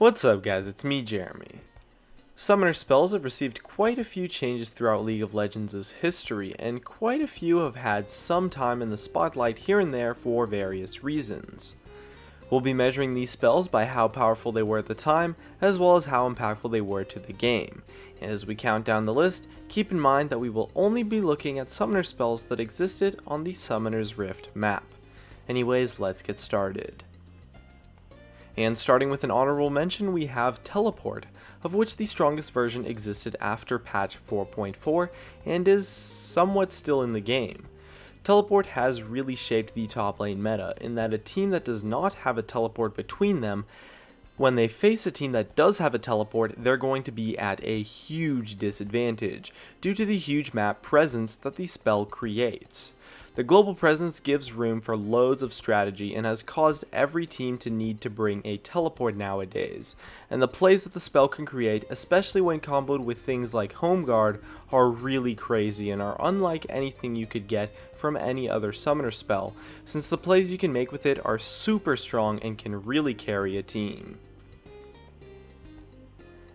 What's up guys, it's me Jeremy. Summoner spells have received quite a few changes throughout League of Legends' history, and quite a few have had some time in the spotlight here and there for various reasons. We'll be measuring these spells by how powerful they were at the time, as well as how impactful they were to the game. And as we count down the list, keep in mind that we will only be looking at summoner spells that existed on the Summoner's Rift map. Anyways, let's get started. And starting with an honorable mention, we have Teleport, of which the strongest version existed after patch 4.4 and is somewhat still in the game. Teleport has really shaped the top lane meta in that a team that does not have a teleport between them, when they face a team that does have a teleport, they're going to be at a huge disadvantage due to the huge map presence that the spell creates. The global presence gives room for loads of strategy and has caused every team to need to bring a teleport nowadays, and the plays that the spell can create, especially when comboed with things like Home Guard, are really crazy and are unlike anything you could get from any other summoner spell, since the plays you can make with it are super strong and can really carry a team.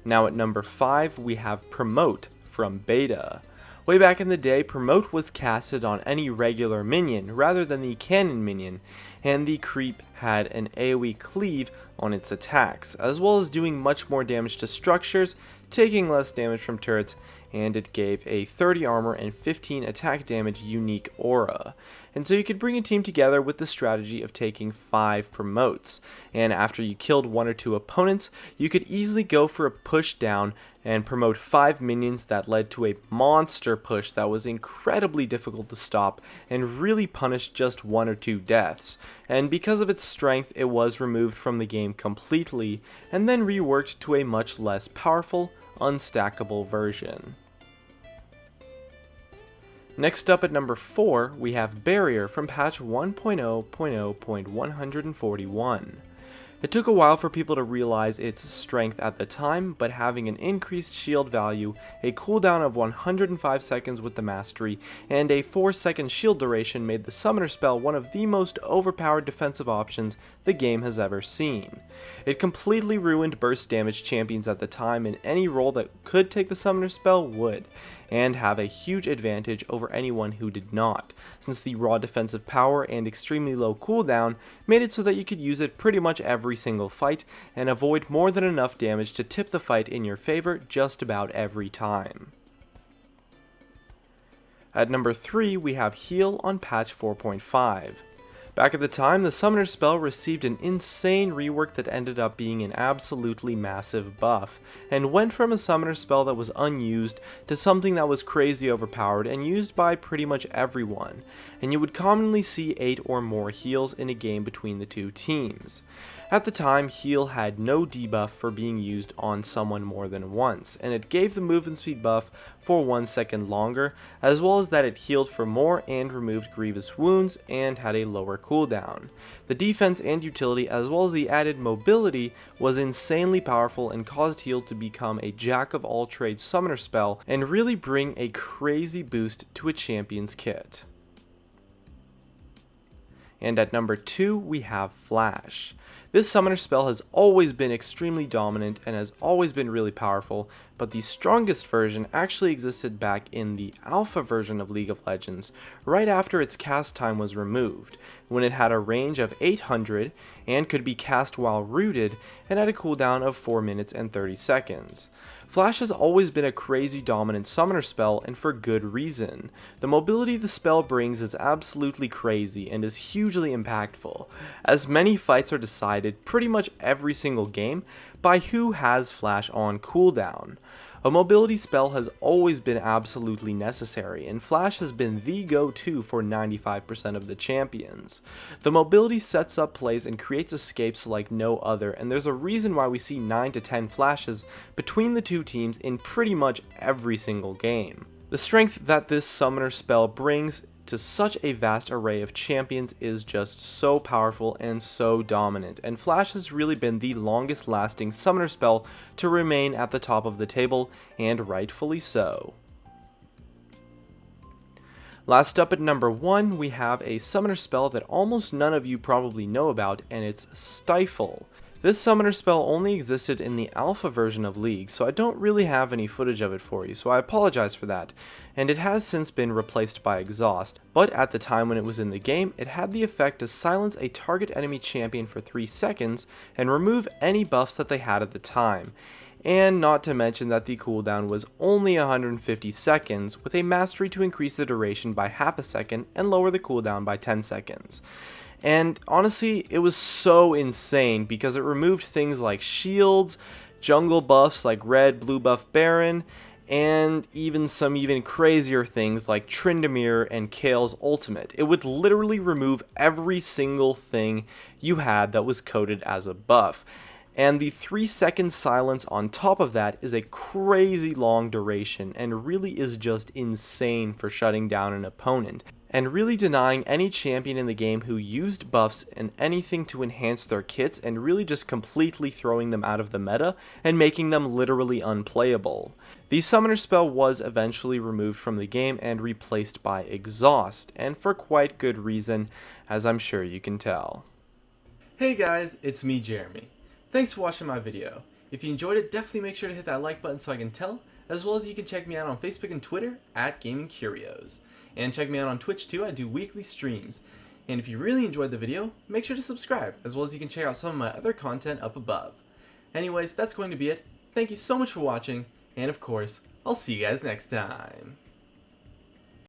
Now at number 5 we have Promote from Beta. Way back in the day, Promote was casted on any regular minion rather than the cannon minion, and the creep had an AoE cleave on its attacks, as well as doing much more damage to structures, taking less damage from turrets, and it gave a 30 armor and 15 attack damage unique aura. And so you could bring a team together with the strategy of taking 5 promotes, and after you killed 1 or 2 opponents, you could easily go for a push down and promote 5 minions that led to a monster push that was incredibly difficult to stop and really punished just 1 or 2 deaths. And because of its strength, it was removed from the game completely and then reworked to a much less powerful, unstackable version. Next up at number 4, we have Barrier from patch 1.0.0.141. It took a while for people to realize its strength at the time, but having an increased shield value, a cooldown of 105 seconds with the mastery, and a 4-second shield duration made the summoner spell one of the most overpowered defensive options the game has ever seen. It completely ruined burst damage champions at the time, and any role that could take the summoner spell would, and have a huge advantage over anyone who did not, since the raw defensive power and extremely low cooldown made it so that you could use it pretty much every single fight and avoid more than enough damage to tip the fight in your favor just about every time. At number 3 we have Heal on patch 4.5. Back at the time, the summoner spell received an insane rework that ended up being an absolutely massive buff, and went from a summoner spell that was unused to something that was crazy overpowered and used by pretty much everyone, and you would commonly see 8 or more heals in a game between the two teams. At the time, heal had no debuff for being used on someone more than once, and it gave the movement speed buff for 1 second longer, as well as that it healed for more and removed grievous wounds and had a lower cooldown. The defense and utility, as well as the added mobility, was insanely powerful and caused heal to become a jack of all trades summoner spell and really bring a crazy boost to a champion's kit. And at number 2 we have Flash. This summoner spell has always been extremely dominant and has always been really powerful, but the strongest version actually existed back in the alpha version of League of Legends, right after its cast time was removed, when it had a range of 800 and could be cast while rooted and had a cooldown of 4 minutes and 30 seconds. Flash has always been a crazy dominant summoner spell, and for good reason. The mobility the spell brings is absolutely crazy and is hugely impactful, as many fights are decided pretty much every single game by who has Flash on cooldown. A mobility spell has always been absolutely necessary, and Flash has been the go-to for 95% of the champions. The mobility sets up plays and creates escapes like no other, and there's a reason why we see 9 to 10 flashes between the two teams in pretty much every single game. The strength that this summoner spell brings to such a vast array of champions is just so powerful and so dominant, and Flash has really been the longest lasting summoner spell to remain at the top of the table, and rightfully so. Last up at number 1 we have a summoner spell that almost none of you probably know about, and it's Stifle. This summoner spell only existed in the alpha version of League, so I don't really have any footage of it for you, so I apologize for that. And it has since been replaced by Exhaust, but at the time when it was in the game, it had the effect to silence a target enemy champion for 3 seconds and remove any buffs that they had at the time. And not to mention that the cooldown was only 150 seconds, with a mastery to increase the duration by half a second and lower the cooldown by 10 seconds. And honestly, it was so insane because it removed things like shields, jungle buffs like red, blue buff Baron, and even some even crazier things like Tryndamere and Kael's ultimate. It would literally remove every single thing you had that was coded as a buff. And the 3-second silence on top of that is a crazy long duration and really is just insane for shutting down an opponent, and really denying any champion in the game who used buffs and anything to enhance their kits, and really just completely throwing them out of the meta and making them literally unplayable. The summoner spell was eventually removed from the game and replaced by Exhaust, and for quite good reason, as I'm sure you can tell. Hey guys, it's me, Jeremy. Thanks for watching my video. If you enjoyed it, definitely make sure to hit that like button so I can tell, as well as you can check me out on Facebook and Twitter at Gaming Curios. And check me out on Twitch too, I do weekly streams. And if you really enjoyed the video, make sure to subscribe, as well as you can check out some of my other content up above. Anyways, that's going to be it. Thank you so much for watching, and of course, I'll see you guys next time.